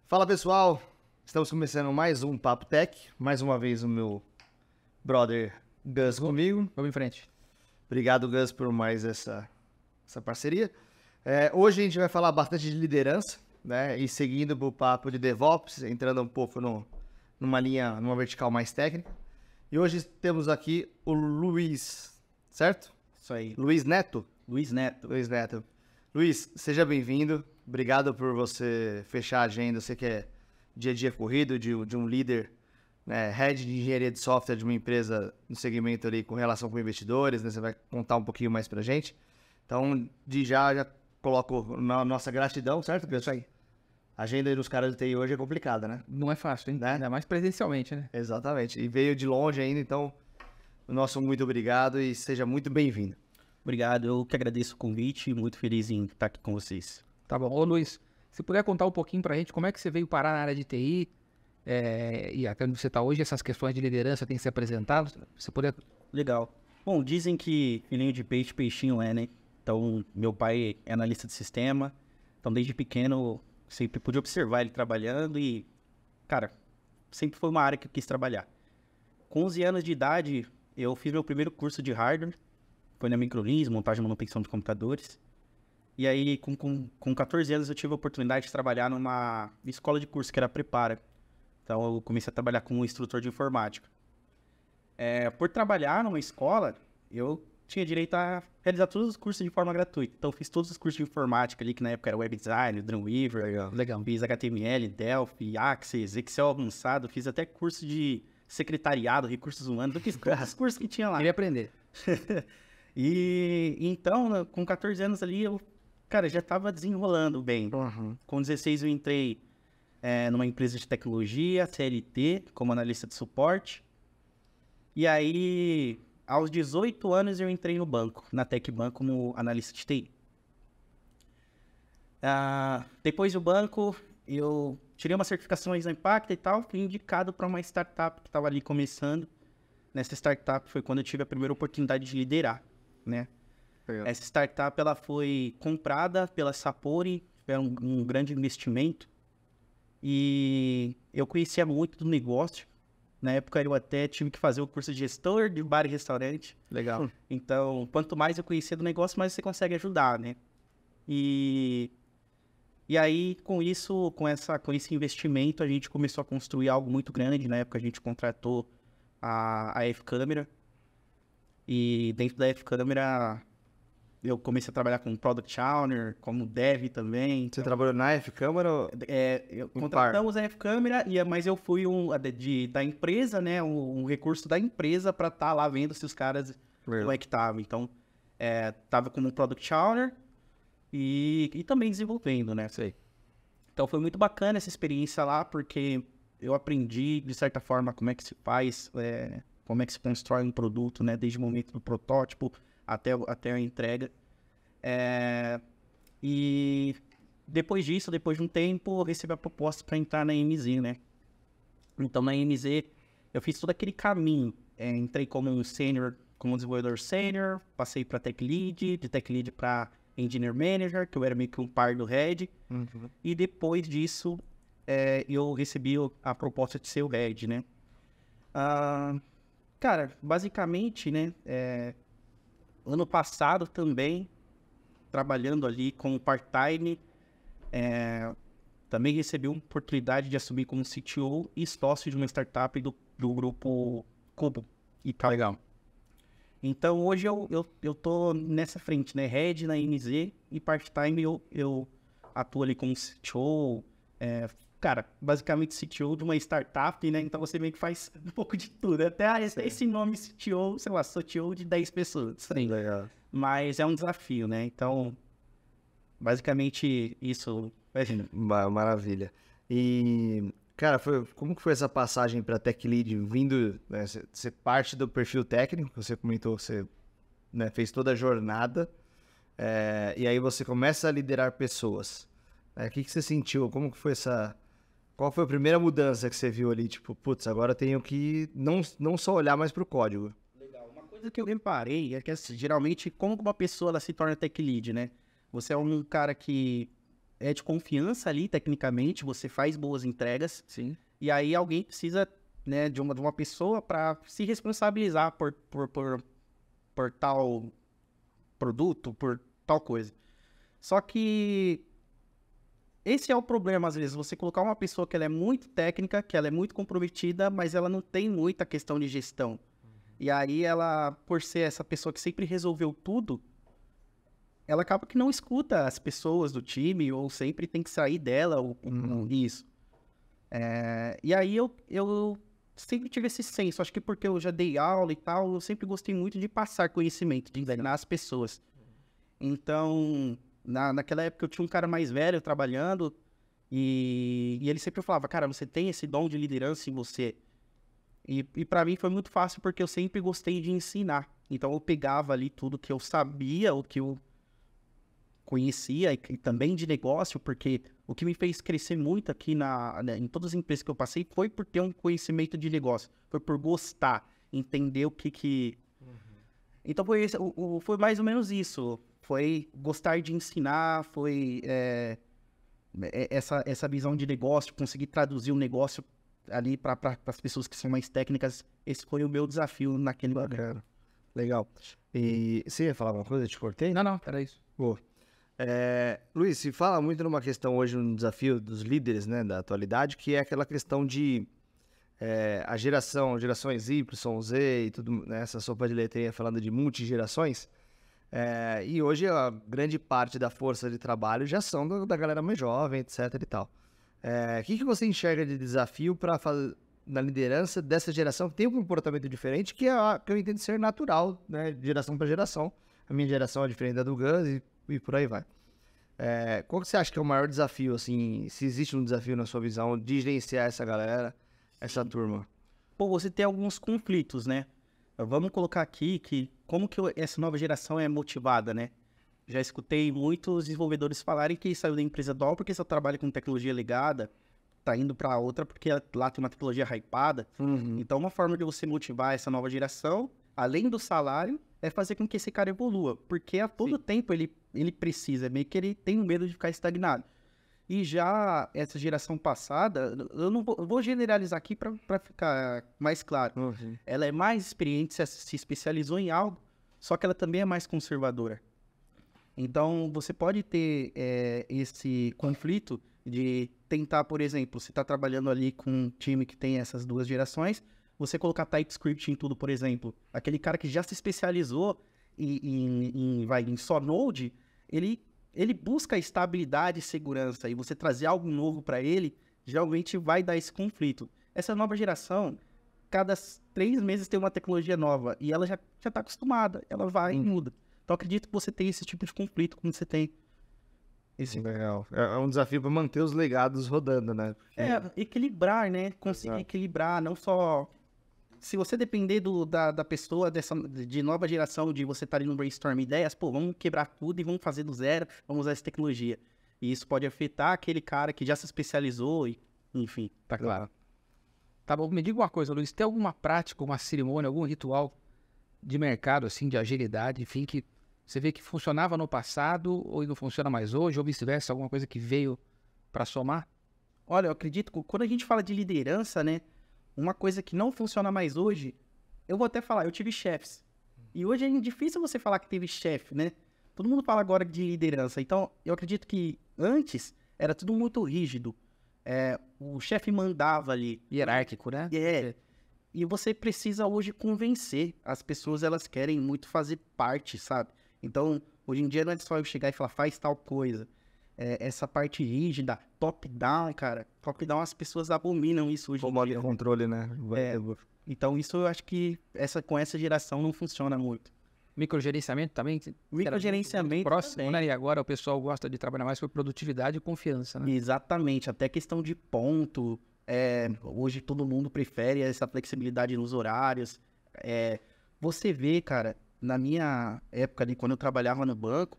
Fala pessoal, estamos começando mais um Papo Tech, mais uma vez o meu brother Gus comigo. Vamos em frente. Obrigado, Gus, por mais essa parceria. Hoje a gente vai falar bastante de liderança, né? E seguindo o papo de DevOps, entrando um pouco numa vertical mais técnica. E hoje temos aqui o Luiz, certo? Isso aí. Luiz Neto? Luiz Neto. Luiz Neto. Luiz, seja bem-vindo. Obrigado por você fechar a agenda. Eu sei que é dia a dia corrido de um líder, né, head de engenharia de software de uma empresa no segmento ali com relação com investidores, né? Você vai contar um pouquinho mais pra gente. Então, de já coloco na nossa gratidão, certo? Porque isso aí. A agenda dos caras de TI hoje é complicada, né? Não é fácil, hein? Né? Ainda mais presencialmente, né? Exatamente. E veio de longe ainda, então, o nosso muito obrigado e seja muito bem-vindo. Obrigado, eu que agradeço o convite e muito feliz em estar aqui com vocês. Tá bom. Ô, Luiz, se puder contar um pouquinho pra gente como é que você veio parar na área de TI e até onde você tá hoje, essas questões de liderança têm se apresentado, se puder... Legal. Bom, dizem que filhinho de peixe, peixinho é, né? Então, meu pai é analista de sistema, então desde pequeno sempre pude observar ele trabalhando e, cara, sempre foi uma área que eu quis trabalhar. Com 11 anos de idade, eu fiz meu primeiro curso de hardware, foi na Microlins, montagem e manutenção de computadores. E aí, com 14 anos, eu tive a oportunidade de trabalhar numa escola de curso que era Prepara. Então, eu comecei a trabalhar como instrutor de informática. Por trabalhar numa escola, eu tinha direito a realizar todos os cursos de forma gratuita. Então, eu fiz todos os cursos de informática ali, que na época era Web Design, Dreamweaver. Legal. Fiz HTML, Delphi, Access, Excel avançado. Fiz até curso de secretariado, recursos humanos. Eu fiz todos os cursos que tinha lá. Queria aprender. E então, né, com 14 anos ali, eu, cara, já tava desenrolando bem. Uhum. Com 16 eu entrei numa empresa de tecnologia, CLT, como analista de suporte. E aí, aos 18 anos eu entrei no banco, na TecBan, como analista de TI. Depois do banco, eu tirei umas certificações na Impacta e tal, fui indicado para uma startup que estava ali começando. Nessa startup foi quando eu tive a primeira oportunidade de liderar, né? Essa startup ela foi comprada pela Sapori, foi um grande investimento. E eu conhecia muito do negócio. Na época eu até tive que fazer o curso de gestor de bar e restaurante. Legal. Então, quanto mais eu conhecia do negócio, mais você consegue ajudar, né? E aí, com isso, com esse investimento, a gente começou a construir algo muito grande. Na época a gente contratou a F-Câmera. E dentro da F-Câmera, eu comecei a trabalhar como Product Owner, como Dev também. Você trabalhou na F-Câmara ou... Contratamos a F-Câmera, mas eu fui da empresa, né? Um recurso da empresa para estar lá vendo se os caras como é que estavam. Então, tava como Product Owner e também desenvolvendo, né? Sei. Então, foi muito bacana essa experiência lá, porque eu aprendi, de certa forma, como é que se faz, como é que se constrói um produto, né? Desde o momento do protótipo até a entrega. E depois disso, depois de um tempo, eu recebi a proposta para entrar na MZ, né? Então, na MZ, eu fiz todo aquele caminho. Entrei como um sênior, como desenvolvedor sênior, passei para Tech Lead, de Tech Lead para Engineer Manager, que eu era meio que um par do Head. Uhum. E depois disso, eu recebi a proposta de ser o Head, né? Cara, basicamente, né? Ano passado também, trabalhando ali como part-time, também recebi uma oportunidade de assumir como CTO e sócio de uma startup do grupo Cubo. E tal. Legal. Então, hoje eu tô nessa frente, né? Head na MZ e part-time eu atuo ali como CTO. Cara, basicamente CTO de uma startup, né? Então, você meio que faz um pouco de tudo. Até esse nome CTO, sei lá, CTO de 10 pessoas. Sim, legal. Mas é um desafio, né? Então, basicamente isso. Maravilha. E, cara, como que foi essa passagem para Tech Lead, vindo, né, ser parte do perfil técnico, você comentou, você, né, fez toda a jornada, e aí você começa a liderar pessoas. O que você sentiu? Como que foi qual foi a primeira mudança que você viu ali? Tipo, putz, agora eu tenho que não só olhar mais pro código. Legal. Uma coisa que eu reparei é que, assim, geralmente, como uma pessoa ela se torna tech lead, né? Você é um cara que é de confiança ali, tecnicamente, você faz boas entregas, Sim. e aí alguém precisa, né, de uma pessoa para se responsabilizar por tal produto, por tal coisa. Só que esse é o problema, às vezes, você colocar uma pessoa que ela é muito técnica, que ela é muito comprometida, mas ela não tem muita questão de gestão. E aí ela, por ser essa pessoa que sempre resolveu tudo, ela acaba que não escuta as pessoas do time, ou sempre tem que sair dela, ou isso. E aí eu sempre tive esse senso, acho que porque eu já dei aula e tal, eu sempre gostei muito de passar conhecimento, de ensinar as pessoas. Então, naquela época eu tinha um cara mais velho trabalhando, e ele sempre falava, cara, você tem esse dom de liderança em você. E para mim foi muito fácil, porque eu sempre gostei de ensinar. Então eu pegava ali tudo que eu sabia, o que eu conhecia, e também de negócio, porque o que me fez crescer muito aqui em todas as empresas que eu passei foi por ter um conhecimento de negócio, foi por gostar, entender o que... Então foi mais ou menos isso, foi gostar de ensinar, foi essa visão de negócio, conseguir traduzir o negócio ali para as pessoas que são mais técnicas. Esse foi o meu desafio naquele momento. Bacana. Legal. E você ia falar alguma coisa? Eu te cortei? Não, era isso. Boa. Luiz, se fala muito numa questão hoje, um desafio dos líderes, né, da atualidade, que é aquela questão de gerações Y, Z e tudo, né, essa sopa de letrinha falando de multigerações. E hoje a grande parte da força de trabalho já são da galera mais jovem, etc e tal. O que você enxerga de desafio para fazer na liderança dessa geração que tem um comportamento diferente, que eu entendo ser natural, né, de geração para geração. A minha geração é diferente da do Gus e por aí vai. Qual que você acha que é o maior desafio, assim, se existe um desafio na sua visão de gerenciar essa galera, essa turma? Pô, você tem alguns conflitos, né? Vamos colocar aqui que como que essa nova geração é motivada, né? Já escutei muitos desenvolvedores falarem que saiu da empresa atual porque só trabalha com tecnologia legada, tá indo para outra porque lá tem uma tecnologia hypada. Então, uma forma de você motivar essa nova geração, além do salário, é fazer com que esse cara evolua, porque a todo tempo ele precisa, meio que ele tem medo de ficar estagnado. E já essa geração passada, eu vou generalizar aqui para ficar mais claro. Ela é mais experiente, se especializou em algo, só que ela também é mais conservadora. Então, você pode ter esse conflito de tentar, por exemplo, se está trabalhando ali com um time que tem essas duas gerações, você colocar TypeScript em tudo, por exemplo. Aquele cara que já se especializou em só Node, ele busca estabilidade e segurança, e você trazer algo novo para ele, geralmente vai dar esse conflito. Essa nova geração, cada 3 meses tem uma tecnologia nova, e ela já está acostumada, ela vai e muda. Então, acredito que você tem esse tipo de conflito como você tem. Legal. É um desafio para manter os legados rodando, né? Equilibrar, né? Conseguir equilibrar, não só... Se você depender da pessoa de nova geração, de você estar ali no brainstorm ideias, pô, vamos quebrar tudo e vamos fazer do zero, vamos usar essa tecnologia. E isso pode afetar aquele cara que já se especializou, enfim. Tá claro. Tá bom, me diga uma coisa, Luiz, tem alguma prática, uma cerimônia, algum ritual de mercado, assim, de agilidade, enfim, que você vê que funcionava no passado ou não funciona mais hoje, ou vice-versa, alguma coisa que veio para somar? Olha, eu acredito que quando a gente fala de liderança, né, uma coisa que não funciona mais hoje, eu vou até falar, eu tive chefes. E hoje é difícil você falar que teve chefe, né? Todo mundo fala agora de liderança. Então, eu acredito que antes era tudo muito rígido. O chefe mandava ali. Hierárquico, né? E você precisa hoje convencer. As pessoas, elas querem muito fazer parte, sabe? Então, hoje em dia não é só eu chegar e falar, faz tal coisa. Essa parte rígida, top-down, cara. Top-down, as pessoas abominam isso hoje em Comando dia. e controle, né? Então, isso eu acho que com essa geração não funciona muito. Microgerenciamento também? Microgerenciamento próximo, também. né? E agora o pessoal gosta de trabalhar mais por produtividade e confiança, né? Exatamente. Até questão de ponto. Hoje todo mundo prefere essa flexibilidade nos horários. Você vê, cara, na minha época ali, quando eu trabalhava no banco,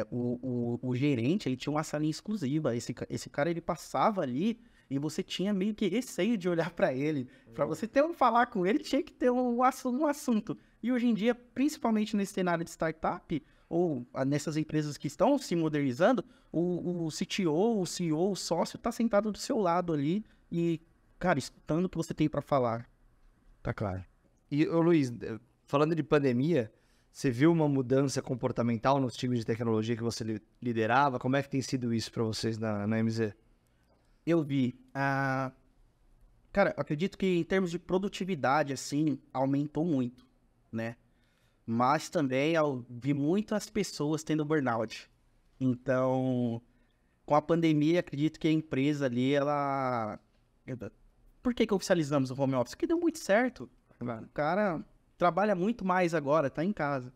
o gerente, ele tinha uma salinha exclusiva. Esse cara, ele passava ali e você tinha meio que receio de olhar para ele. Para você falar com ele, tinha que ter um assunto. E hoje em dia, principalmente nesse cenário de startup, ou nessas empresas que estão se modernizando, o CTO, o CEO, o sócio tá sentado do seu lado ali e, cara, escutando o que você tem para falar. Tá claro. E, ô Luiz, falando de pandemia, você viu uma mudança comportamental nos times de tecnologia que você liderava? Como é que tem sido isso para vocês na MZ? Eu vi. Cara, eu acredito que em termos de produtividade, assim, aumentou muito, né? Mas também eu vi muitas pessoas tendo burnout. Então, com a pandemia, acredito que a empresa ali, ela... Por que oficializamos o home office? Porque deu muito certo. O cara trabalha muito mais agora, tá em casa.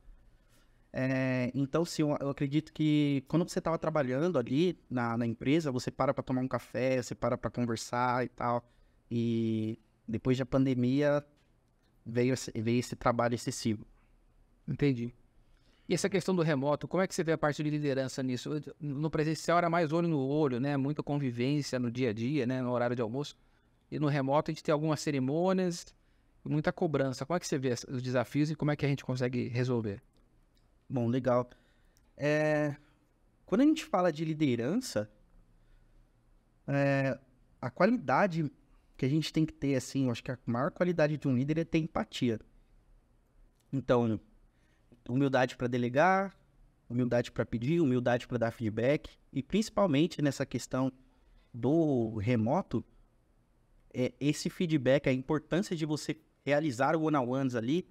Então, sim, eu acredito que quando você estava trabalhando ali na empresa, você para tomar um café, você para conversar e tal. E depois da pandemia, veio esse trabalho excessivo. Entendi. E essa questão do remoto, como é que você vê a parte de liderança nisso? No presencial era mais olho no olho, né? Muita convivência no dia a dia, né? No horário de almoço. E no remoto a gente tem algumas cerimônias, muita cobrança. Como é que você vê os desafios e como é que a gente consegue resolver? Bom, legal. Quando a gente fala de liderança, a qualidade que a gente tem que ter, assim, eu acho que a maior qualidade de um líder é ter empatia. Então, humildade para delegar, humildade para pedir, humildade para dar feedback, e principalmente nessa questão do remoto, esse feedback, a importância de você realizar o one-on-ones ali,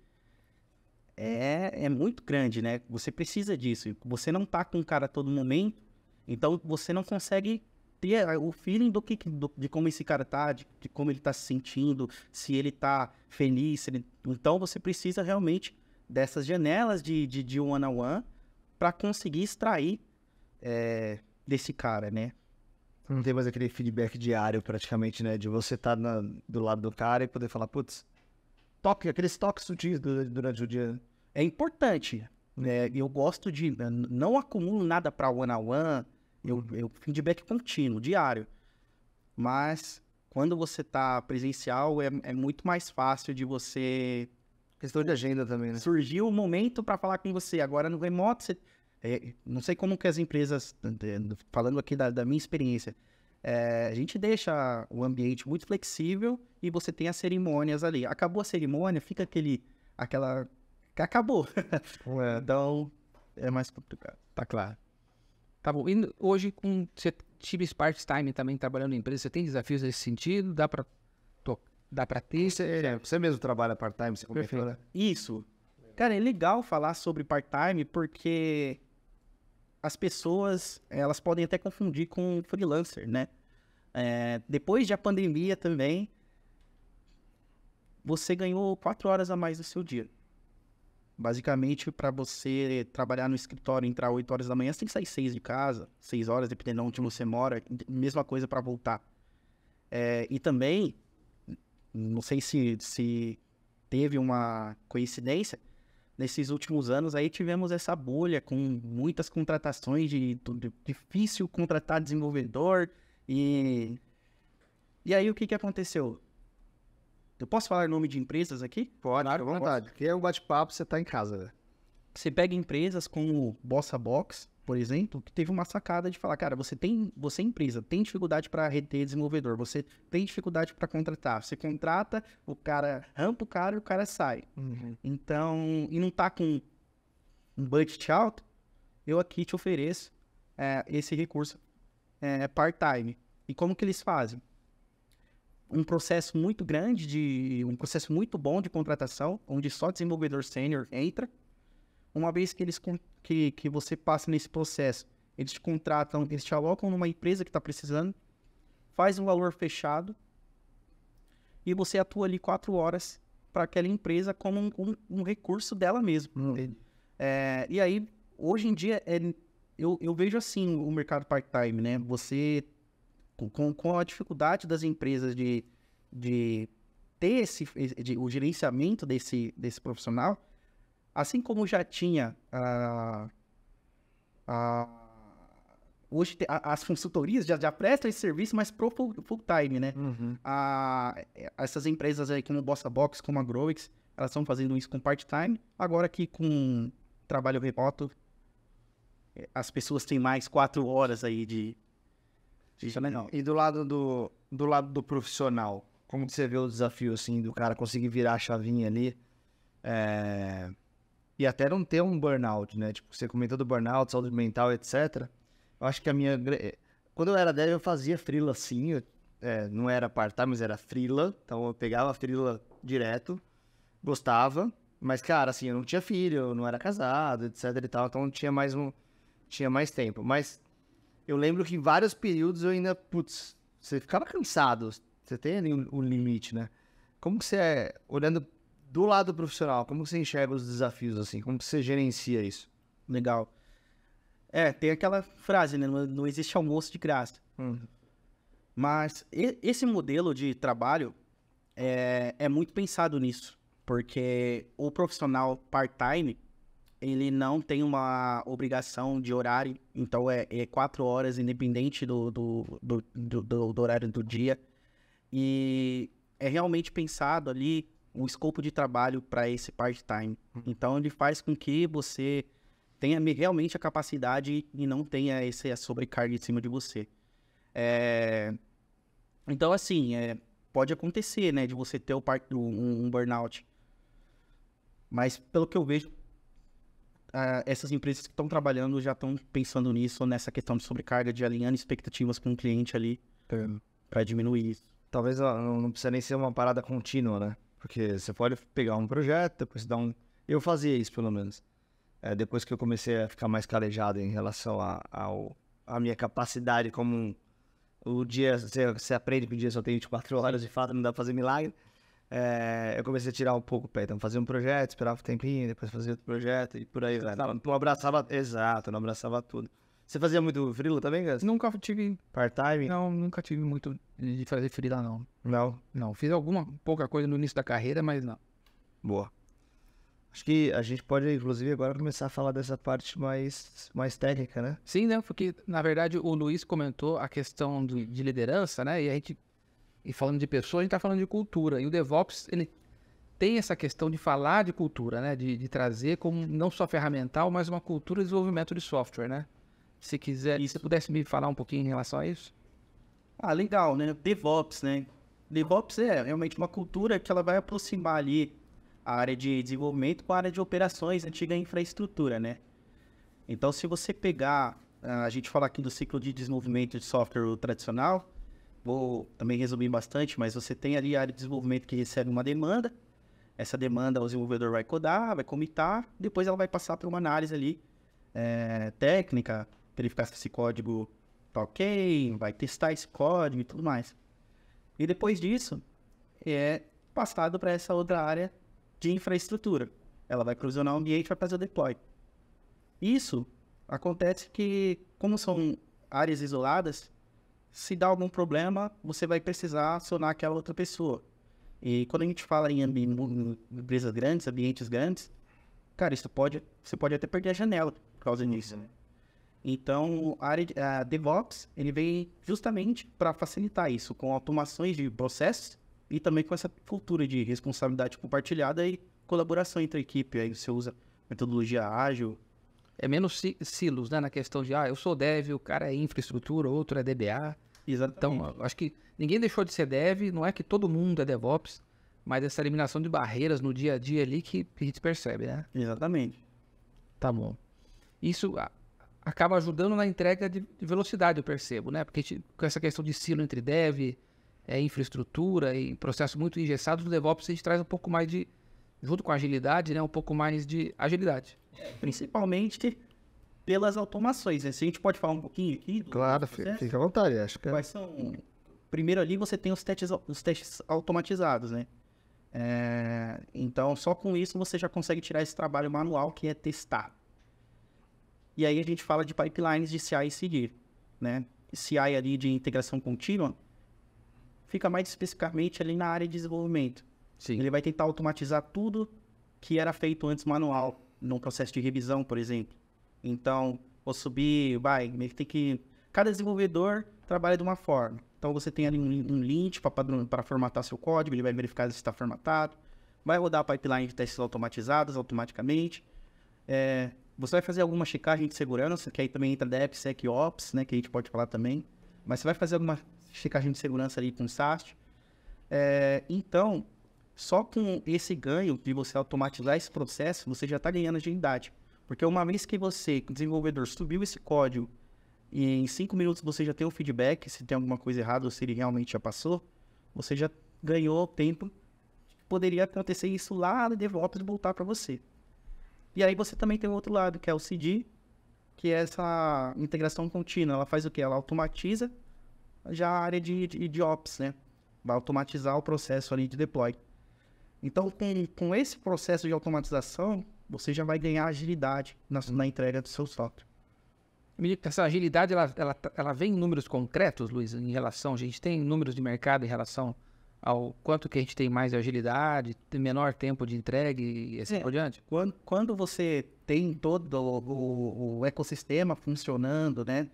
é muito grande, né? Você precisa disso. Você não tá com o cara a todo momento, então você não consegue ter o feeling de como esse cara tá, de como ele tá se sentindo, se ele tá feliz. Então você precisa realmente dessas janelas de one-on-one para conseguir extrair desse cara, né? Não tem mais aquele feedback diário praticamente, né? De você estar do lado do cara e poder falar, putz, aqueles toques sutis durante o dia. É importante, né? Eu gosto não acumulo nada para one-on-one, eu feedback contínuo, diário. Mas quando você tá presencial, é muito mais fácil de você... Questão de agenda também, né? Surgiu o momento para falar com você. Agora no remoto, não sei como que as empresas, falando aqui da minha experiência, a gente deixa o ambiente muito flexível e você tem as cerimônias ali. Acabou a cerimônia, fica aquela... Acabou. Então, é mais complicado. Tá claro. Tá bom. E hoje, com times part-time também trabalhando em empresa, você tem desafios nesse sentido? Dá pra ter? Você mesmo trabalha part-time, você comentou, né? Isso. Cara, é legal falar sobre part-time porque as pessoas, elas podem até confundir com freelancer, né? Depois da pandemia também, você ganhou 4 horas a mais do seu dia. Basicamente, para você trabalhar no escritório, entrar 8 horas da manhã, você tem que sair 6 de casa, 6 horas, dependendo de onde você mora. Mesma coisa para voltar. E também, não sei se teve uma coincidência, nesses últimos anos aí tivemos essa bolha com muitas contratações de difícil contratar desenvolvedor. E aí o que aconteceu? Eu posso falar nome de empresas aqui? Pode, fica à vontade. Porque é um bate-papo, você tá em casa, velho. Você pega empresas como Bossa Box, por exemplo, que teve uma sacada de falar, cara, você é empresa, tem dificuldade para reter desenvolvedor, você tem dificuldade para contratar. Você contrata, o cara rampa o cara e o cara sai. Uhum. Então, e não tá com um budget alto, eu aqui te ofereço esse recurso part-time. E como que eles fazem? Um processo muito grande, um processo muito bom de contratação, onde só desenvolvedor sênior entra. Uma vez que você passa nesse processo, eles te contratam, eles te alocam numa empresa que está precisando, faz um valor fechado e você atua ali 4 horas para aquela empresa como um recurso dela mesmo. E aí, hoje em dia, eu vejo assim o mercado part-time, né? Você... Com a dificuldade das empresas de ter o gerenciamento desse profissional, assim como já tinha hoje as consultorias já prestam esse serviço, mas pro full time, né? Uhum. Essas empresas aí como Bossa Box, como a Growix, elas estão fazendo isso com part-time, agora que com trabalho remoto as pessoas têm mais 4 horas aí de... Isso é legal. E do lado do profissional, como que você vê o desafio, assim, do cara conseguir virar a chavinha ali? E até não ter um burnout, né? Tipo, você comentou do burnout, saúde mental, etc. Eu acho que quando eu era dev, eu fazia freela, sim. Não era part-time, mas era freela. Então, eu pegava a freela direto. Gostava. Mas, cara, assim, eu não tinha filho, eu não era casado, etc e tal. Então, tinha mais tempo. Mas eu lembro que em vários períodos eu ainda, você ficava cansado. Você tem ali um limite, né? Como que você olhando do lado profissional, como que você enxerga os desafios, assim? Como que você gerencia isso? Legal. Tem aquela frase, né? Não existe almoço de graça. Mas esse modelo de trabalho é muito pensado nisso. Porque o profissional part-time, ele não tem uma obrigação de horário. Então, é 4 horas, independente do horário do dia. E é realmente pensado ali o escopo de trabalho para esse part-time. Então, ele faz com que você tenha realmente a capacidade e não tenha essa sobrecarga em cima de você. Então, assim, pode acontecer, né, de você ter um burnout. Mas, pelo que eu vejo, essas empresas que estão trabalhando já estão pensando nisso, nessa questão de sobrecarga, de alinhando expectativas com o cliente ali, para diminuir isso. Talvez não precisa nem ser uma parada contínua, né? Porque você pode pegar um projeto, depois dar um... Eu fazia isso, pelo menos. Depois que eu comecei a ficar mais calejado em relação à minha capacidade como... O dia, você aprende que o dia só tem 24 horas, de fato, não dá pra fazer milagre. Eu comecei a tirar um pouco o pé. Então, fazia um projeto, esperava um tempinho, depois fazia outro projeto e por aí, velho. Não abraçava... Exato, não abraçava tudo. Você fazia muito freela também, Gus? Nunca tive... Part-time? Não, nunca tive muito de fazer freela, não. Não? Não, fiz pouca coisa no início da carreira, mas não. Boa. Acho que a gente pode, inclusive, agora começar a falar dessa parte mais técnica, né? Sim, né? Porque, na verdade, o Luiz comentou a questão de liderança, né? E falando de pessoas, a gente tá falando de cultura. E o DevOps, ele tem essa questão de falar de cultura, né? De trazer como não só ferramental, mas uma cultura de desenvolvimento de software, né? Se quiser, se você pudesse me falar um pouquinho em relação a isso? Legal, né? DevOps, né? DevOps é realmente uma cultura que ela vai aproximar ali a área de desenvolvimento com a área de operações, antiga infraestrutura, né? Então, se você pegar, a gente fala aqui do ciclo de desenvolvimento de software tradicional, vou também resumir bastante, mas você tem ali a área de desenvolvimento que recebe uma demanda, essa demanda o desenvolvedor vai codar, vai commitar, depois ela vai passar por uma análise ali técnica, verificar se esse código tá ok, vai testar esse código e tudo mais. E depois disso, é passado para essa outra área de infraestrutura. Ela vai provisionar o ambiente e vai fazer o deploy. Isso acontece que, como são áreas isoladas, se dá algum problema, você vai precisar acionar aquela outra pessoa. E quando a gente fala em empresas grandes, ambientes grandes, cara, você pode até perder a janela por causa disso, né? Então, a DevOps, ele vem justamente para facilitar isso, com automações de processos e também com essa cultura de responsabilidade compartilhada e colaboração entre a equipe. Aí você usa metodologia ágil. É menos silos, né? Na questão de, eu sou dev, o cara é infraestrutura, outro é DBA. Exatamente. Então, acho que ninguém deixou de ser dev, não é que todo mundo é DevOps, mas essa eliminação de barreiras no dia a dia ali que a gente percebe, né? Exatamente. Tá bom. Isso acaba ajudando na entrega de velocidade, eu percebo, né? Porque com essa questão de silo entre dev, infraestrutura e processos muito engessados, no DevOps a gente traz um pouco mais de, junto com a agilidade, né? Um pouco mais de agilidade. Principalmente pelas automações, né? Se a gente pode falar um pouquinho aqui... Claro, fica à vontade, acho que Quais são... Primeiro ali você tem os testes automatizados, né? Então, só com isso você já consegue tirar esse trabalho manual que é testar. E aí a gente fala de pipelines de CI e CD, né? CI ali de integração contínua fica mais especificamente ali na área de desenvolvimento. Sim. Ele vai tentar automatizar tudo que era feito antes manual, num processo de revisão, por exemplo. Então, vou subir, tem que... Cada desenvolvedor trabalha de uma forma. Então, você tem ali um lint para formatar seu código, ele vai verificar se está formatado. Vai rodar a pipeline de testes automatizados automaticamente. Você vai fazer alguma checagem de segurança, que aí também entra DevSecOps, né, que a gente pode falar também. Mas você vai fazer alguma checagem de segurança ali com o SAST. Então, só com esse ganho de você automatizar esse processo, você já está ganhando agilidade. Porque uma vez que você, desenvolvedor, subiu esse código e em 5 minutos você já tem o feedback, se tem alguma coisa errada ou se ele realmente já passou, você já ganhou tempo. Poderia acontecer isso lá no DevOps e voltar para você. E aí você também tem o outro lado, que é o CD, que é essa integração contínua. Ela faz o quê? Ela automatiza já a área de Ops, né? Vai automatizar o processo ali de deploy. Então, com esse processo de automatização, você já vai ganhar agilidade na entrega do seu software. Essa agilidade, ela vem em números concretos, Luiz, em relação... A gente tem números de mercado em relação ao quanto que a gente tem mais agilidade, tem menor tempo de entrega e assim por diante? Quando você tem todo o ecossistema funcionando, né?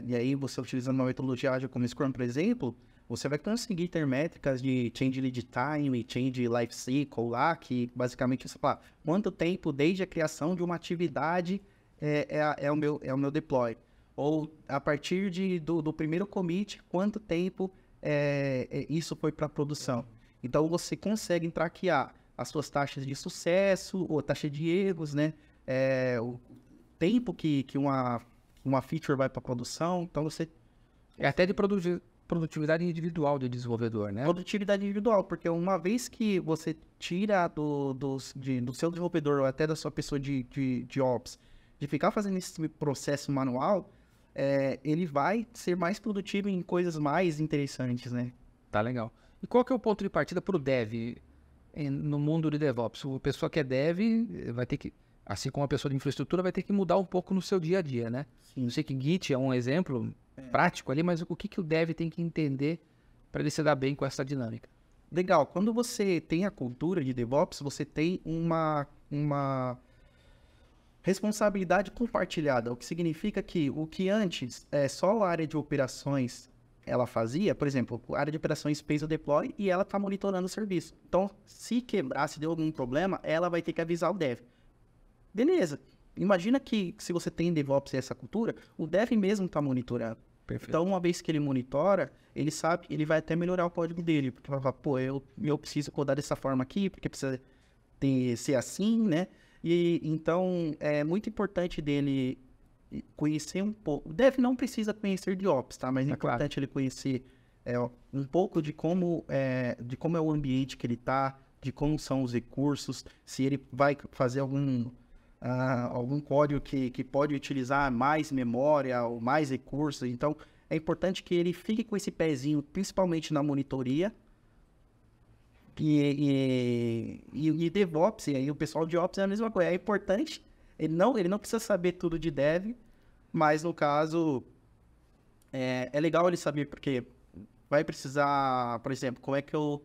E aí você utilizando uma metodologia ágil como Scrum, por exemplo, você vai conseguir ter métricas de change lead time e change life cycle lá, que basicamente você fala quanto tempo desde a criação de uma atividade é o meu deploy. Ou a partir do primeiro commit, quanto tempo isso foi para produção. Então você consegue traquear as suas taxas de sucesso ou taxa de erros, né? O tempo que uma feature vai para produção. Então você... até de produtividade individual do desenvolvedor, né? Produtividade individual, porque uma vez que você tira do seu desenvolvedor ou até da sua pessoa de Ops, de ficar fazendo esse processo manual, ele vai ser mais produtivo em coisas mais interessantes, né? Tá legal. E qual que é o ponto de partida para o dev no mundo de DevOps? A pessoa que é dev vai ter que, assim como a pessoa de infraestrutura, vai ter que mudar um pouco no seu dia a dia, né? Sim. Eu sei que Git é um exemplo prático ali, mas o que o dev tem que entender para ele se dar bem com essa dinâmica? Legal. Quando você tem a cultura de DevOps, você tem uma responsabilidade compartilhada, o que significa que o que antes só a área de operações ela fazia, por exemplo, a área de operações fez o deploy e ela está monitorando o serviço. Então, se quebrar, se deu algum problema, ela vai ter que avisar o dev. Beleza. Imagina que se você tem DevOps e essa cultura, o dev mesmo está monitorando. Perfeito. Então, uma vez que ele monitora, ele sabe, ele vai até melhorar o código dele. Porque vai falar, pô, eu preciso codar dessa forma aqui, porque precisa ser assim, né? E então, é muito importante dele conhecer um pouco. O dev não precisa conhecer de Ops, tá? Mas é importante ele conhecer um pouco de como é o ambiente que ele tá, de como são os recursos, se ele vai fazer algum código que pode utilizar mais memória ou mais recursos. Então, é importante que ele fique com esse pezinho, principalmente na monitoria. E DevOps, e aí o pessoal de Ops é a mesma coisa. É importante, ele não precisa saber tudo de Dev, mas no caso, é legal ele saber, porque vai precisar, por exemplo, como é que eu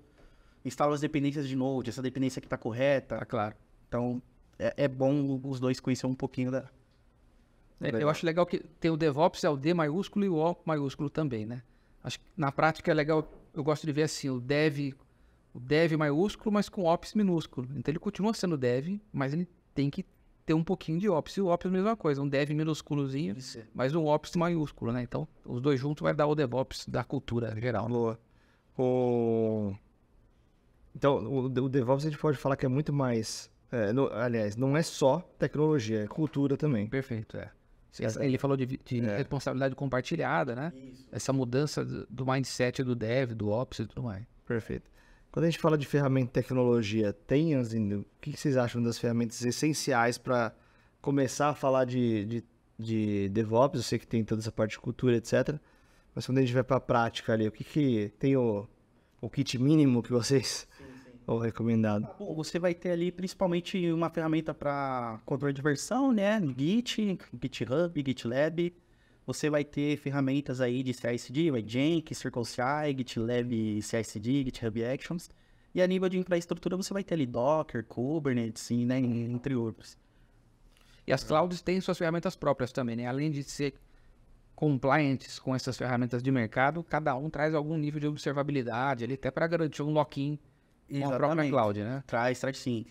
instalo as dependências de Node, essa dependência aqui está correta. Tá claro. Então, é bom os dois conhecerem um pouquinho da... Eu acho legal que tem o DevOps, é o D maiúsculo e o O maiúsculo também, né? Acho que na prática é legal, eu gosto de ver assim, o Dev maiúsculo, mas com Ops minúsculo. Então ele continua sendo Dev, mas ele tem que ter um pouquinho de Ops. E o Ops é a mesma coisa, um Dev minúsculozinho, mas um Ops maiúsculo, né? Então os dois juntos vai dar o DevOps da cultura geral. Boa. Então o DevOps a gente pode falar que é muito mais... aliás, não é só tecnologia, é cultura também. Perfeito, Ele falou de responsabilidade compartilhada, né? Isso. Essa mudança do mindset do Dev, do Ops e tudo mais. Perfeito. Quando a gente fala de ferramenta e tecnologia, o que vocês acham das ferramentas essenciais para começar a falar de DevOps? Eu sei que tem toda essa parte de cultura, etc. Mas quando a gente vai para a prática ali, o que tem o kit mínimo que vocês ou recomendado? Bom, você vai ter ali principalmente uma ferramenta para controle de versão, né? Git, GitHub, GitLab. Você vai ter ferramentas aí de CI/CD, Jenkins, CircleCI, GitLab CI/CD, GitHub Actions. E a nível de infraestrutura você vai ter ali Docker, Kubernetes, né? Entre outros. E as clouds têm suas ferramentas próprias também, né? Além de ser compliantes com essas ferramentas de mercado, cada um traz algum nível de observabilidade ali, até para garantir um lock-in com a própria cloud, né? Traz sim.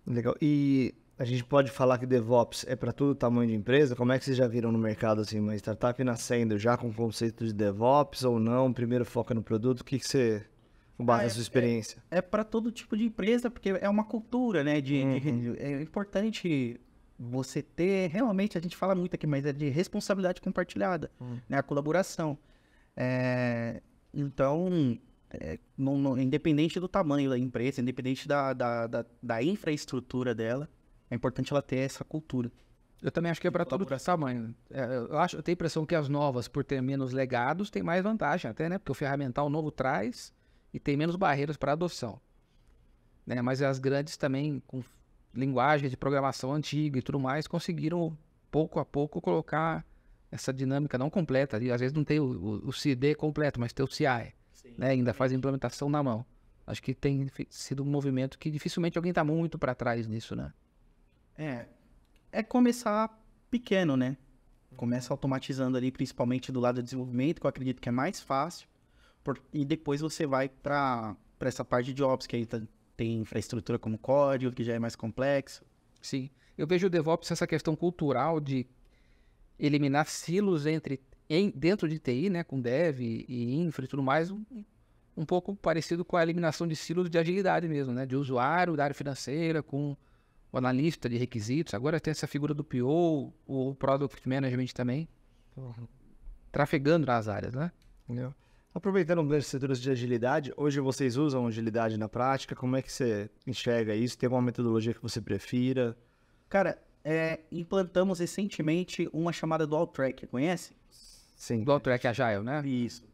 Legal. E A gente pode falar que DevOps é para todo tamanho de empresa? Como é que vocês já viram no mercado assim, uma startup nascendo já com conceito de DevOps ou não? Primeiro foca no produto, o que você, com base na sua experiência? É para todo tipo de empresa, porque é uma cultura, né? É importante você ter, realmente, a gente fala muito aqui, mas é de responsabilidade compartilhada, né? A colaboração. Então, independente do tamanho da empresa, independente da infraestrutura dela, é importante ela ter essa cultura. Eu também acho que é para todo tamanho. Eu tenho a impressão que as novas, por ter menos legados, tem mais vantagem até, né? Porque o ferramental novo traz e tem menos barreiras para adoção. Né? Mas as grandes também, com linguagem de programação antiga e tudo mais, conseguiram, pouco a pouco, colocar essa dinâmica não completa. Ali. Às vezes não tem o CD completo, mas tem o CI. Sim, né? Ainda faz a implementação na mão. Acho que tem sido um movimento que dificilmente alguém está muito para trás nisso, né? É começar pequeno, né? Começa automatizando ali, principalmente do lado do desenvolvimento, que eu acredito que é mais fácil. E depois você vai para essa parte de Ops, que aí tem infraestrutura como código, que já é mais complexo. Sim. Eu vejo o DevOps essa questão cultural de eliminar silos dentro de TI, né? Com Dev e Infra e tudo mais, um pouco parecido com a eliminação de silos de agilidade mesmo, né? De usuário, da área financeira, com o analista de requisitos. Agora tem essa figura do PO, o Product Management também, trafegando nas áreas, né? Aproveitando das estruturas de agilidade, hoje vocês usam agilidade na prática? Como é que você enxerga isso? Tem alguma metodologia que você prefira? Cara, implantamos recentemente uma chamada Dual Track, conhece? Sim. Dual Track Agile, né? Isso.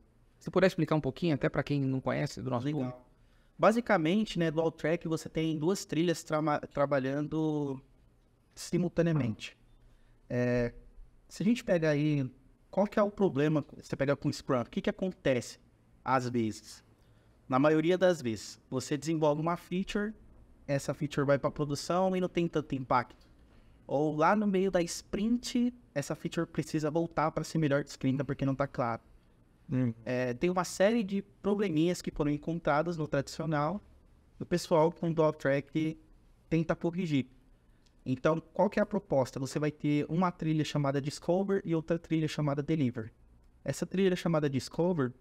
Se puder explicar um pouquinho, até para quem não conhece do nosso público. Basicamente, né, Dual Track, você tem duas trilhas trabalhando simultaneamente. Se a gente pega aí, qual que é o problema, você pega com o Scrum, o que acontece às vezes? Na maioria das vezes, você desenvolve uma feature, essa feature vai para produção e não tem tanto impacto. Ou lá no meio da sprint, essa feature precisa voltar para ser melhor descrita porque não está claro. Tem uma série de probleminhas que foram encontrados no tradicional, o pessoal com o Dual Track tenta corrigir. Então, qual que é a proposta? Você vai ter uma trilha chamada Discover e outra trilha chamada Deliver. Essa trilha chamada Discover,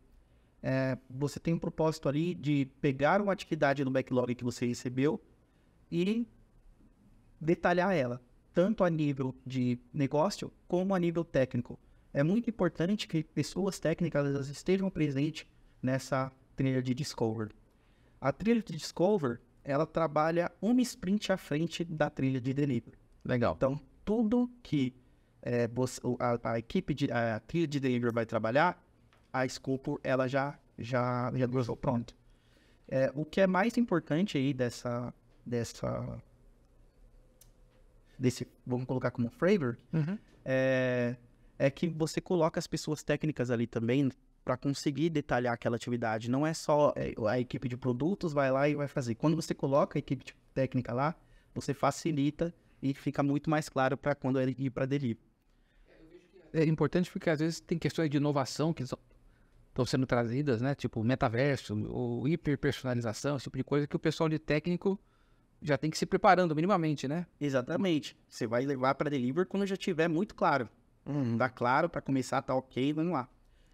você tem um propósito ali de pegar uma atividade no backlog que você recebeu e detalhar ela, tanto a nível de negócio como a nível técnico. É muito importante que pessoas técnicas elas estejam presentes nessa trilha de Discover. A trilha de Discover, ela trabalha uma sprint à frente da trilha de Deliver. Legal. Então, tudo que a trilha de Deliver vai trabalhar, a Scope, ela já deixou pronto. O que é mais importante aí desse, vamos colocar como flavor, é que você coloca as pessoas técnicas ali também para conseguir detalhar aquela atividade. Não é só a equipe de produtos vai lá e vai fazer. Quando você coloca a equipe técnica lá, você facilita e fica muito mais claro para quando ele ir para delivery. É importante porque às vezes tem questões de inovação que estão sendo trazidas, né? Tipo metaverso ou hiperpersonalização, esse tipo de coisa que o pessoal de técnico já tem que ir se preparando minimamente, né? Exatamente. Você vai levar para delivery quando já estiver muito claro. Tá claro, para começar, tá ok, vamos lá.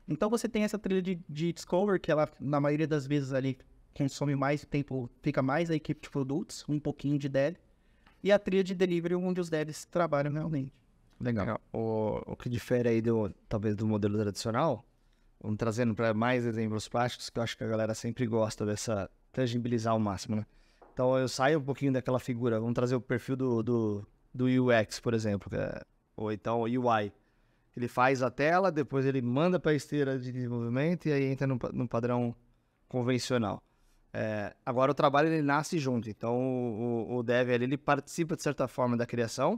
Então você tem essa trilha de Discover, que ela, na maioria das vezes ali, consome mais tempo, fica mais a equipe de produtos, um pouquinho de dev, e a trilha de delivery, onde os devs trabalham realmente. Legal. O que difere aí, talvez, do modelo tradicional, vamos trazendo para mais exemplos práticos, que eu acho que a galera sempre gosta dessa tangibilizar ao máximo, né? Então eu saio um pouquinho daquela figura, vamos trazer o perfil do UX, por exemplo, ou então o UI. Ele faz a tela, depois ele manda para a esteira de desenvolvimento e aí entra no padrão convencional. Agora o trabalho ele nasce junto, então o dev ele participa de certa forma da criação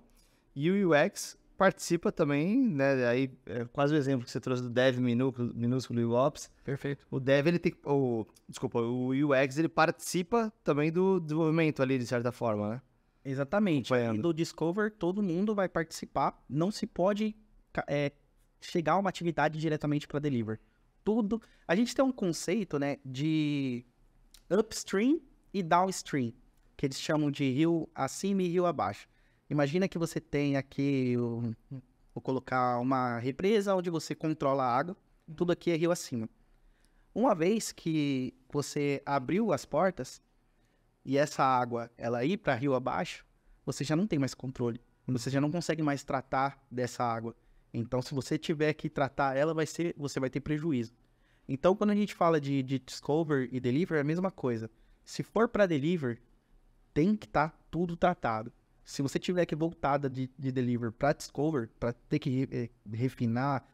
e o UX participa também, né? Aí quase o exemplo que você trouxe do dev minúsculo e o ops. Perfeito. O dev ele tem, o UX ele participa também do desenvolvimento ali de certa forma, né? Exatamente. E do Discover todo mundo vai participar, não se pode chegar uma atividade diretamente para deliver. Tudo. A gente tem um conceito, né, de upstream e downstream, que eles chamam de rio acima e rio abaixo. Imagina que você tem aqui, vou colocar uma represa onde você controla a água, tudo aqui é rio acima. Uma vez que você abriu as portas e essa água ela ir para rio abaixo, você já não tem mais controle. Você já não consegue mais tratar dessa água. Então, se você tiver que tratar ela, você vai ter prejuízo. Então, quando a gente fala de discover e deliver, é a mesma coisa. Se for para deliver, tem que estar tudo tratado. Se você tiver que voltar de deliver para discover, para ter que refinar,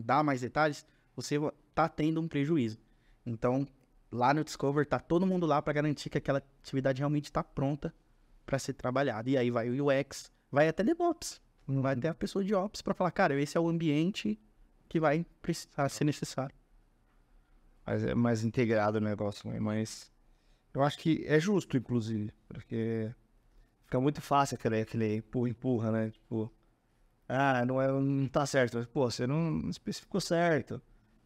dar mais detalhes, você tá tendo um prejuízo. Então, lá no discover, tá todo mundo lá para garantir que aquela atividade realmente está pronta para ser trabalhada. E aí vai o UX, vai até DevOps. Vai até a pessoa de Ops para falar, cara, esse é o ambiente que vai precisar ser necessário. Mas é mais integrado o negócio, né? Mas eu acho que é justo, inclusive, porque fica muito fácil aquele empurra, né? Tipo, não tá certo. Mas, pô, você não especificou certo.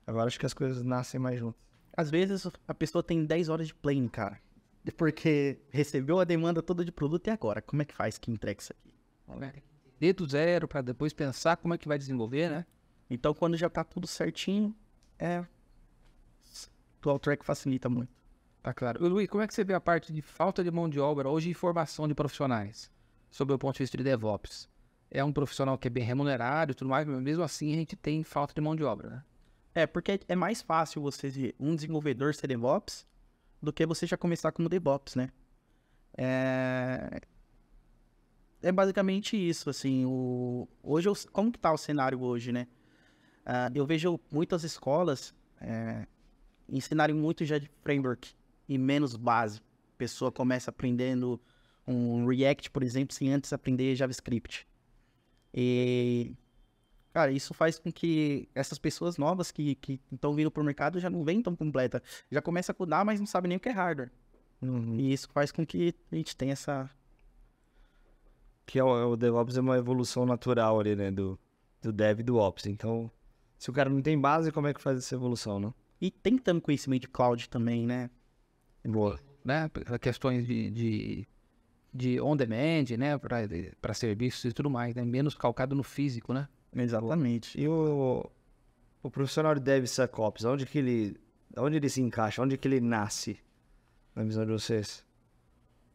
Agora acho que as coisas nascem mais juntas. Às vezes a pessoa tem 10 horas de plane, cara. Porque recebeu a demanda toda de produto e agora? Como é que faz que entrega isso aqui? Desde o zero para depois pensar como é que vai desenvolver, né? Então, quando já tá tudo certinho, Dual Track facilita muito. Tá claro. E, Luiz, como é que você vê a parte de falta de mão de obra hoje e formação de profissionais, sob o ponto de vista de DevOps? É um profissional que é bem remunerado e tudo mais, mas mesmo assim a gente tem falta de mão de obra, né? Porque é mais fácil você, um desenvolvedor ser DevOps, do que você já começar como DevOps, né? É basicamente isso, assim, como que tá o cenário hoje, né? Eu vejo muitas escolas ensinarem muito já de framework e menos base. A pessoa começa aprendendo um React, por exemplo, sem antes aprender JavaScript. E, cara, isso faz com que essas pessoas novas que estão vindo pro mercado já não vêm tão completa. Já começa a codar, mas não sabe nem o que é hardware. E isso faz com que a gente tenha essa... Que o DevOps é uma evolução natural ali, né? Do Dev e do Ops. Então, se o cara não tem base, como é que faz essa evolução, não? E tem que ter um conhecimento de cloud também, né? Boa. Né? Questões de on-demand, né? Para serviços e tudo mais, né? Menos calcado no físico, né? Exatamente. E o profissional de DevSecOps, onde ele se encaixa? Onde que ele nasce, na visão de vocês?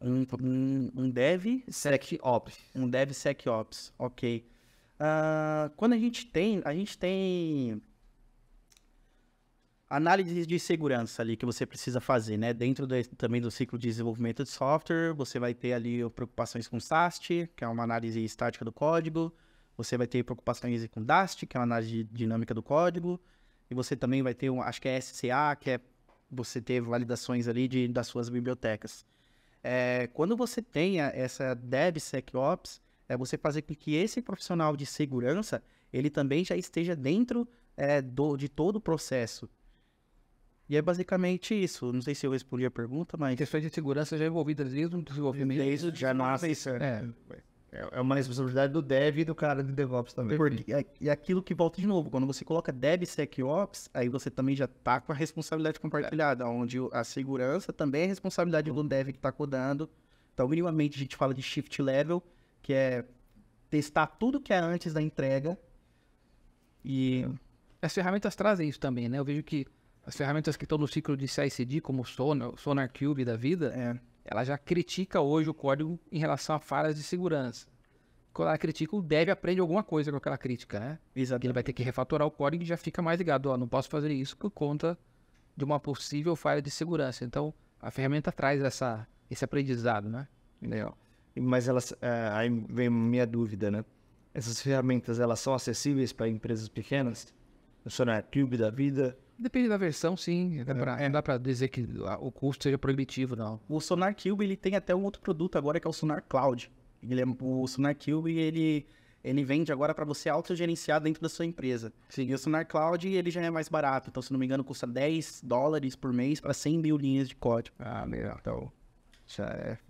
Um DevSecOps. Um DevSecOps, ok. Quando a gente tem análises de segurança ali que você precisa fazer, né? Dentro também do ciclo de desenvolvimento de software, você vai ter ali preocupações com SAST, que é uma análise estática do código. Você vai ter preocupações com DAST, que é uma análise dinâmica do código. E você também vai ter, acho que é SCA, que é você ter validações ali das suas bibliotecas. Quando você tem essa DevSecOps, você fazer com que esse profissional de segurança, ele também já esteja dentro de todo o processo. E é basicamente isso. Não sei se eu respondi a pergunta, mas... Questões de segurança já envolvidas desde o desenvolvimento. Desde já nasce. É uma responsabilidade do Dev e do cara de DevOps também. E aquilo que volta de novo, quando você coloca DevSecOps, aí você também já tá com a responsabilidade compartilhada, onde a segurança também é responsabilidade do Dev que tá codando. Então, minimamente, a gente fala de shift level, que é testar tudo que é antes da entrega. E as ferramentas trazem isso também, né? Eu vejo que as ferramentas que estão no ciclo de CI/CD, como o SonarQube da vida, ela já critica hoje o código em relação a falhas de segurança. Quando ela critica, o dev aprende alguma coisa com aquela crítica, né? Exatamente. Ele vai ter que refatorar o código e já fica mais ligado. Não posso fazer isso por conta de uma possível falha de segurança. Então, a ferramenta traz esse aprendizado, né? Legal. Mas aí vem a minha dúvida, né? Essas ferramentas, elas são acessíveis para empresas pequenas? O SonarQube da vida? Depende da versão, sim. Não dá para dizer que o custo seja proibitivo, não. O SonarQube, ele tem até um outro produto agora, que é o Sonar Cloud. O SonarQube, ele vende agora para você autogerenciar dentro da sua empresa. Sim. E o Sonar Cloud, ele já é mais barato. Então, se não me engano, custa $10 por mês para 100 mil linhas de código. Legal. Então,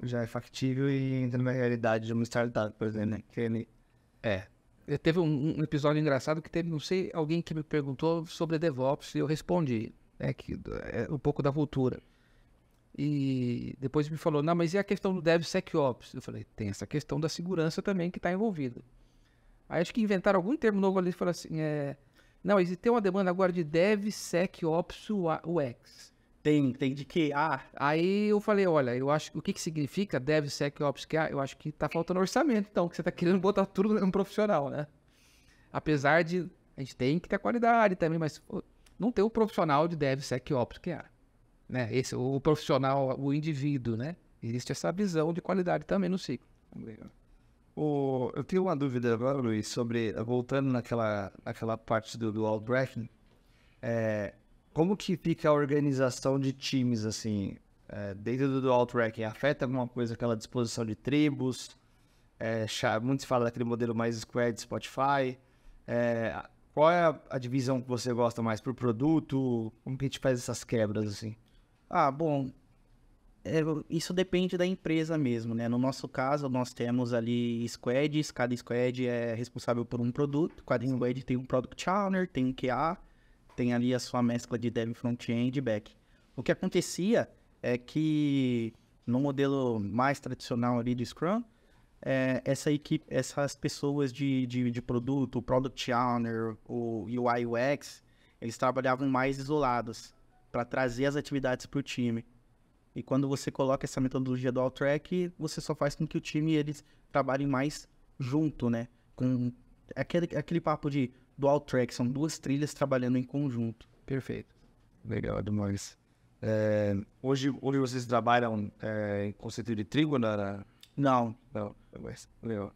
já é factível e entra na realidade de uma startup, por exemplo, né? Teve um episódio engraçado que teve, não sei, alguém que me perguntou sobre DevOps e eu respondi, né, que é um pouco da cultura. E depois me falou, não, mas e a questão do DevSecOps? Eu falei, tem essa questão da segurança também que está envolvida. Aí acho que inventaram algum termo novo ali e falaram assim, não, existe uma demanda agora de DevSecOps UX. Tem de QA. Aí eu falei, olha, eu acho o que significa DevSecOps QA? Eu acho que tá faltando orçamento, então, que você tá querendo botar tudo no profissional, né? Apesar de a gente tem que ter qualidade também, mas pô, não tem o profissional de DevSecOps QA, né? Esse o profissional, o indivíduo, né? Existe essa visão de qualidade também no ciclo. Eu tenho uma dúvida agora, Luiz, sobre, voltando naquela parte do Outbreaking, como que fica a organização de times, assim, dentro do Outbreaking? Afeta alguma coisa aquela disposição de tribos? Muito se fala daquele modelo mais Squad, Spotify. Qual é a divisão que você gosta mais por produto? Como que a gente faz essas quebras, assim? Bom, isso depende da empresa mesmo, né? No nosso caso, nós temos ali squads, cada squad é responsável por um produto, cada squad tem um Product Owner, tem um QA, tem ali a sua mescla de Dev Front-End e Back. O que acontecia é que no modelo mais tradicional ali do Scrum, essas pessoas de produto, o Product Owner, o UI UX, eles trabalhavam mais isolados para trazer as atividades para o time. E quando você coloca essa metodologia do Outtrack, você só faz com que o time eles trabalhem mais junto, né? Com aquele papo do Outtrack, são duas trilhas trabalhando em conjunto. Perfeito. Legal demais. Hoje vocês trabalham em conceito de tribo? Não. Mas legal.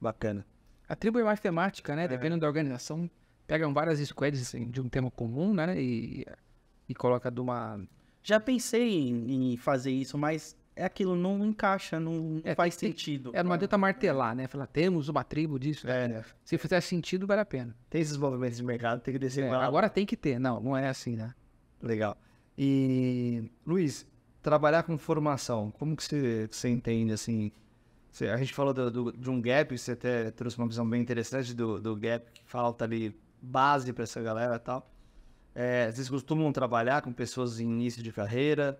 Bacana. A tribo é mais temática, né? Dependendo da organização, pegam várias squads assim, de um tema comum, né? E coloca de uma... Já pensei em fazer isso, mas aquilo não encaixa, não faz sentido. Não adianta martelar, né? Falar, temos uma tribo disso. Né? Se fizer sentido, vale a pena. Tem esses movimentos de mercado, tem que descer com ela. Agora tem que ter. Não é assim, né? Legal. E, Luiz, trabalhar com formação, como que você entende, assim... A gente falou de um gap, você até trouxe uma visão bem interessante do gap, que falta ali base para essa galera e tal. Vocês costumam trabalhar com pessoas em início de carreira?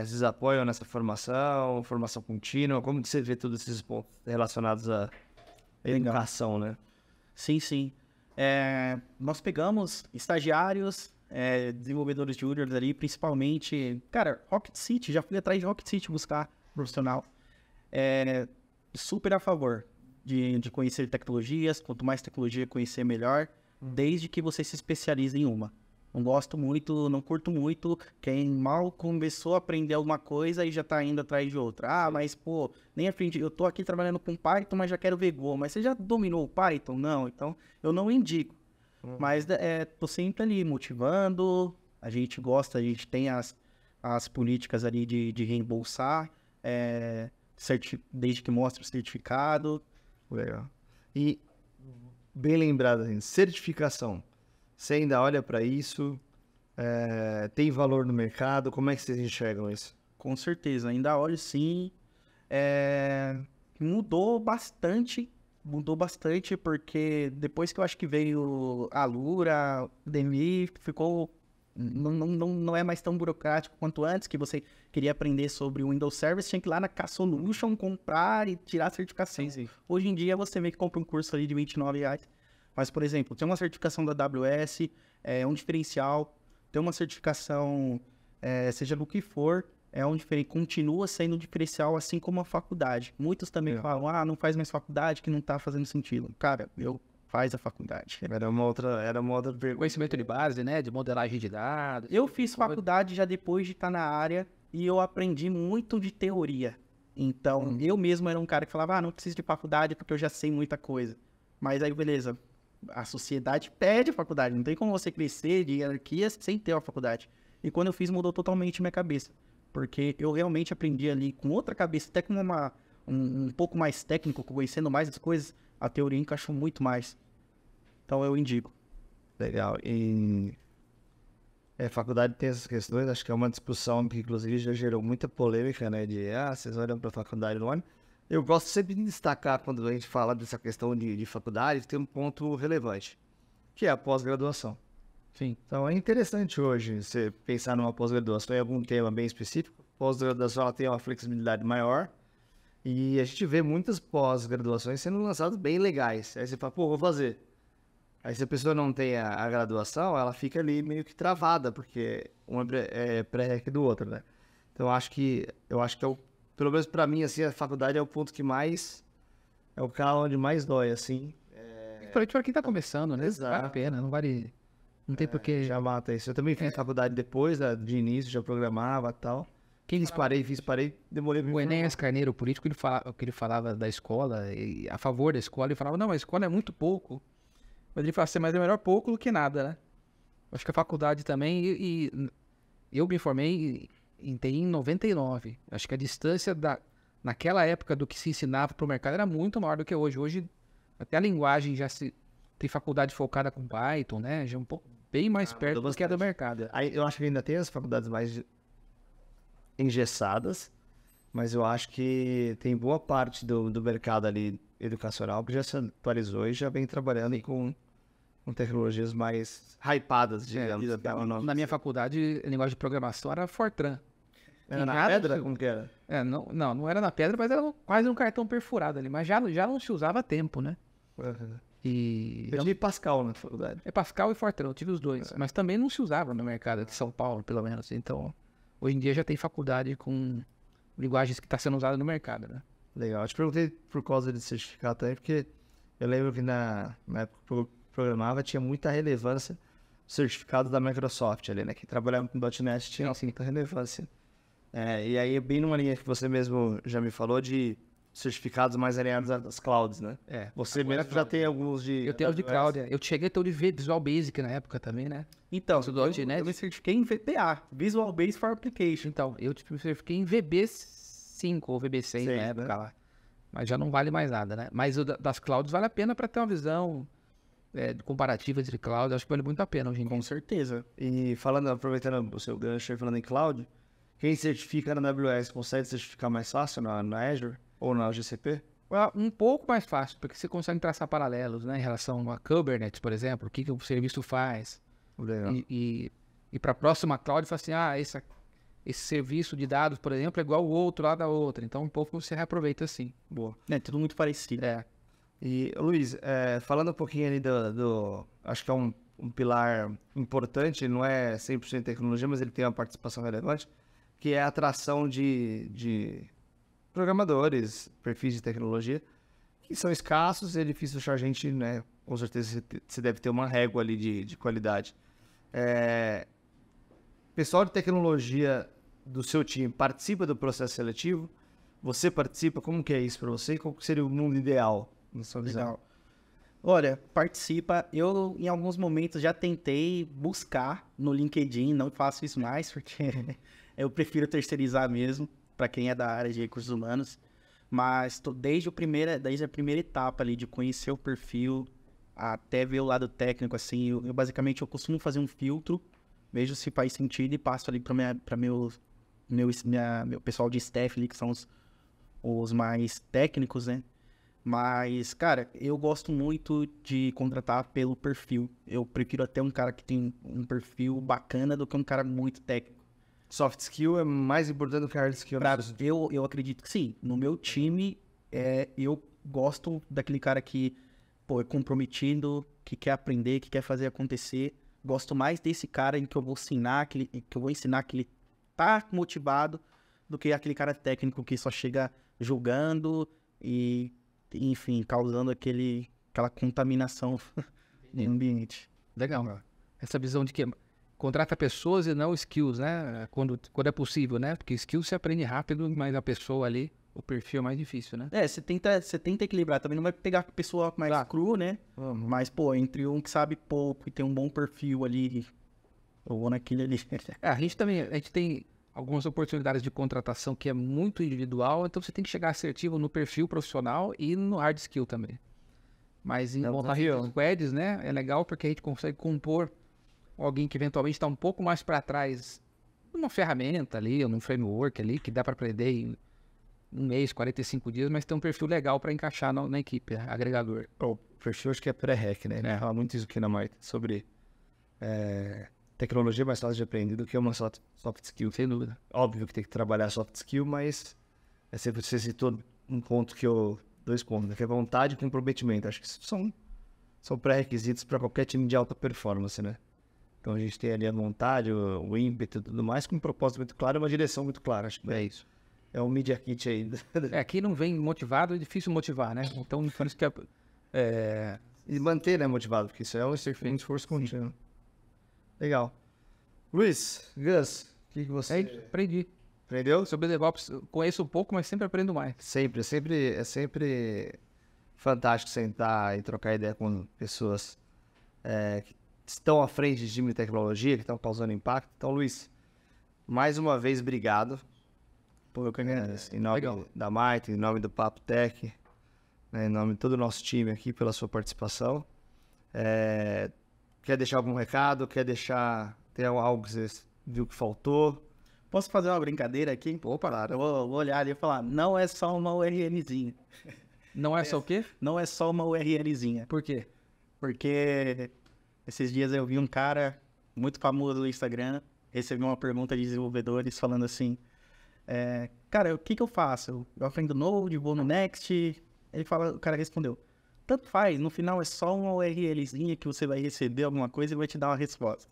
Vocês apoiam nessa formação contínua? Como que você vê todos esses pontos relacionados à educação, né? Sim. Nós pegamos estagiários, desenvolvedores júniores ali, principalmente... Cara, Rocket City, já fui atrás de Rocket City buscar profissional. Super a favor de conhecer tecnologias, quanto mais tecnologia conhecer melhor, desde que você se especialize em uma. Não curto muito quem mal começou a aprender alguma coisa e já tá indo atrás de outra. Mas pô, nem aprendi, eu tô aqui trabalhando com Python, mas já quero ver Go. Mas você já dominou o Python? Não, então eu não indico. Mas tô sempre ali motivando, a gente tem as políticas ali de reembolsar, desde que mostre o certificado. Legal. E, bem lembrado, assim, certificação. Você ainda olha para isso? Tem valor no mercado? Como é que vocês enxergam isso? Com certeza, ainda olho sim. Mudou bastante porque depois que eu acho que veio a Lura, o DMI, ficou... Não é mais tão burocrático quanto antes, que você queria aprender sobre o Windows Service, tinha que ir lá na K-Solution, comprar e tirar a certificação. Sim. Hoje em dia você vê que compra um curso ali de R$29. Mas, por exemplo, tem uma certificação da AWS, é um diferencial, tem uma certificação, seja do que for, continua sendo um diferencial, assim como a faculdade. Muitos também falam, não faz mais faculdade, que não tá fazendo sentido. Cara, faz a faculdade. Era uma outra pergunta. Conhecimento de base, né? De modelagem de dados. Eu fiz faculdade já depois de estar na área e eu aprendi muito de teoria. Então, eu mesmo era um cara que falava, não preciso de faculdade porque eu já sei muita coisa. Mas aí, beleza, a sociedade pede faculdade. Não tem como você crescer de hierarquia sem ter uma faculdade. E quando eu fiz, mudou totalmente minha cabeça. Porque eu realmente aprendi ali com outra cabeça, até com um pouco mais técnico, conhecendo mais as coisas, a teoria encaixou muito mais. Então eu indico. Legal. E faculdade tem essas questões, acho que é uma discussão que inclusive já gerou muita polêmica, né? Vocês olham para a faculdade no ano. Eu gosto sempre de destacar, quando a gente fala dessa questão de faculdade, tem um ponto relevante, que é a pós-graduação. Sim. Então é interessante hoje você pensar numa pós-graduação em algum tema bem específico. Pós-graduação ela tem uma flexibilidade maior e a gente vê muitas pós-graduações sendo lançadas bem legais. Aí você fala, pô, vou fazer. Aí se a pessoa não tem a graduação, ela fica ali meio que travada, porque uma é pré-req do outro, né? Então eu acho que pelo menos pra mim, assim, a faculdade é o ponto que mais, é o carro onde mais dói, assim. Principalmente para quem tá começando, né? Exato. Vale a pena, não tem porquê. Já mata isso. Eu também fiz faculdade depois, de início, já programava e tal. Fiz, parei, demorei pra me O formar. Enéas Carneiro, o político, o que ele falava da escola, e a favor da escola, ele falava, não, a escola é muito pouco. Mas ele falava assim, mas é melhor pouco do que nada, né? Acho que a faculdade também, e eu me formei em TI em 99. Acho que a distância naquela época do que se ensinava para o mercado era muito maior do que hoje. Hoje, até a linguagem tem faculdade focada com Python, né? Já é um pouco bem mais perto do que a do mercado. Aí, eu acho que ainda tem as faculdades mais engessadas, mas eu acho que tem boa parte do mercado ali educacional que já se atualizou e já vem trabalhando com tecnologias mais hypadas, digamos. Na minha faculdade, a linguagem de programação era Fortran. Era na nada pedra? do- Como que era? Não era na pedra, mas era quase um cartão perfurado ali. Mas já não se usava a tempo, né? E Eu tive Pascal na faculdade. é Pascal e Fortran, eu tive os dois. Mas também não se usava no mercado de São Paulo, pelo menos. Então, hoje em dia já tem faculdade com linguagens que está sendo usada no mercado, né? Legal. Eu te perguntei por causa de certificado também, porque eu lembro que na época que eu programava tinha muita relevância o certificado da Microsoft ali, né? Que trabalhava com .NET tinha muita relevância. E aí, bem numa linha que você mesmo já me falou de certificados mais alinhados às clouds, né? Você agora mesmo já tem alguns de... Eu tenho os de AWS. cloud. Eu cheguei a ter o de Visual Basic na época também, né? Então, Estudou .NET? eu me certifiquei em VBA, Visual Basic for Application. Então, eu fiquei em VB5 ou VB6 na Sei, época né? lá. Mas já não vale mais nada, né? Mas o das clouds vale a pena para ter uma visão comparativa entre cloud. Acho que vale muito a pena hoje em dia. Com certeza. E aproveitando o seu gancho aí, falando em cloud, quem certifica na AWS consegue certificar mais fácil na Azure ou na GCP? Um pouco mais fácil, porque você consegue traçar paralelos, né? Em relação a Kubernetes, por exemplo, o que o serviço faz. Legal. E para a próxima cloud, fala assim, esse serviço de dados, por exemplo, é igual o outro lá da outra. Então, um pouco você reaproveita assim. Boa. É tudo muito parecido. E, Luiz, falando um pouquinho ali acho que é um pilar importante, não é 100% tecnologia, mas ele tem uma participação relevante, que é a atração de programadores, perfis de tecnologia, que são escassos e é difícil achar gente, né? Com certeza você deve ter uma régua ali de qualidade. Pessoal de tecnologia do seu time participa do processo seletivo? Você participa? Como que é isso para você? Qual que seria o mundo ideal, na sua visão? Legal. Olha, participa. Eu, em alguns momentos, já tentei buscar no LinkedIn, não faço isso mais, porque eu prefiro terceirizar mesmo, para quem é da área de recursos humanos. Mas desde a primeira etapa ali, de conhecer o perfil, até ver o lado técnico, assim, eu basicamente costumo fazer um filtro, vejo se faz sentido e passo ali para meu pessoal de staff ali, que são os mais técnicos, né? Mas, cara, eu gosto muito de contratar pelo perfil. Eu prefiro até um cara que tem um perfil bacana do que um cara muito técnico. Soft skill é mais importante do que hard skill. Eu acredito que sim. No meu time, eu gosto daquele cara que, é comprometido, que quer aprender, que quer fazer acontecer. Gosto mais desse cara em que eu vou ensinar, que eu vou ensinar que ele tá motivado, do que aquele cara técnico que só chega julgando e, enfim, causando aquela contaminação no ambiente. Legal. Essa visão de que contrata pessoas e não skills, né? Quando é possível, né? Porque skills você aprende rápido, mas a pessoa ali, o perfil é mais difícil, né? Você tenta equilibrar. Também não vai pegar a pessoa mais cru, né? Mas, entre um que sabe pouco e tem um bom perfil ali, eu vou naquele ali. A gente tem algumas oportunidades de contratação que é muito individual, então você tem que chegar assertivo no perfil profissional e no hard skill também. Mas em montagem de squads, né? É legal porque a gente consegue compor alguém que eventualmente está um pouco mais para trás numa ferramenta ali, ou num framework ali, que dá para aprender em um mês, 45 dias, mas tem um perfil legal para encaixar na equipe, agregador. O perfil acho que é pré-rec, né? Fala muito isso aqui na Marta, sobre Tecnologia é mais fácil de aprender do que uma soft skill. Sem dúvida. Óbvio que tem que trabalhar soft skill, mas é sempre você citou um ponto dois pontos, né? Que é vontade e comprometimento. Acho que isso são pré-requisitos para qualquer time de alta performance, né? Então a gente tem ali a vontade, o ímpeto e tudo mais, com um propósito muito claro e uma direção muito clara. Acho que É isso. é um media kit aí. Quem não vem motivado é difícil motivar, né? Então, por isso que E manter, né, motivado, porque isso é um esforço contínuo. Legal. Luiz, Gus, o que você aprendi. aprendeu? Sobre DevOps, eu conheço um pouco, mas sempre aprendo mais. É sempre fantástico sentar e trocar ideia com pessoas que estão à frente de time de tecnologia, que estão causando impacto. Então, Luiz, mais uma vez, obrigado. Pô, eu agradeço. Em nome da Maite, em nome do Papo Tech, né, em nome de todo o nosso time aqui, pela sua participação. Quer deixar algum recado? Tem algo que você viu que faltou? Posso fazer uma brincadeira aqui? Opa, claro. Eu vou olhar ali e falar, não é só uma URLzinha. Não é só o quê? Não é só uma URLzinha. Por quê? Porque esses dias eu vi um cara muito famoso no Instagram, recebi uma pergunta de desenvolvedores falando assim, cara, o que eu faço? Eu aprendo Node, vou no Next? O cara respondeu, tanto faz, no final é só uma URLzinha que você vai receber alguma coisa e vai te dar uma resposta.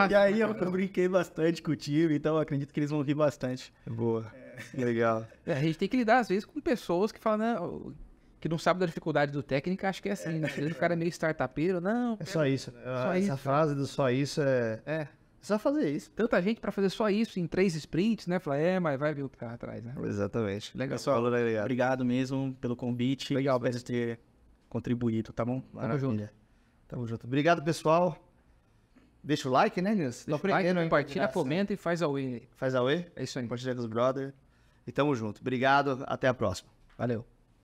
E aí eu brinquei bastante com o time, então eu acredito que eles vão rir bastante. Boa. Legal. A gente tem que lidar, às vezes, com pessoas que falam, né, que não sabem da dificuldade do técnico, acho que é assim, né? Às vezes o cara é meio startupeiro, não. É só isso, né? Só Essa isso, frase do só isso é só fazer isso. Tanta gente pra fazer só isso em 3 sprints, né? Falar, mas vai ver o que tá atrás, né? Exatamente. Legal. Pessoal, Obrigado. obrigado mesmo pelo convite. Legal, espero ter contribuído, tá bom? Maravilha. Tamo junto. Obrigado, pessoal. Deixa o like, né, Nilson? Compartilha, comenta e faz a win. Faz a UE. É isso aí. Compartilha com os brothers. E tamo junto. Obrigado. Até a próxima. Valeu.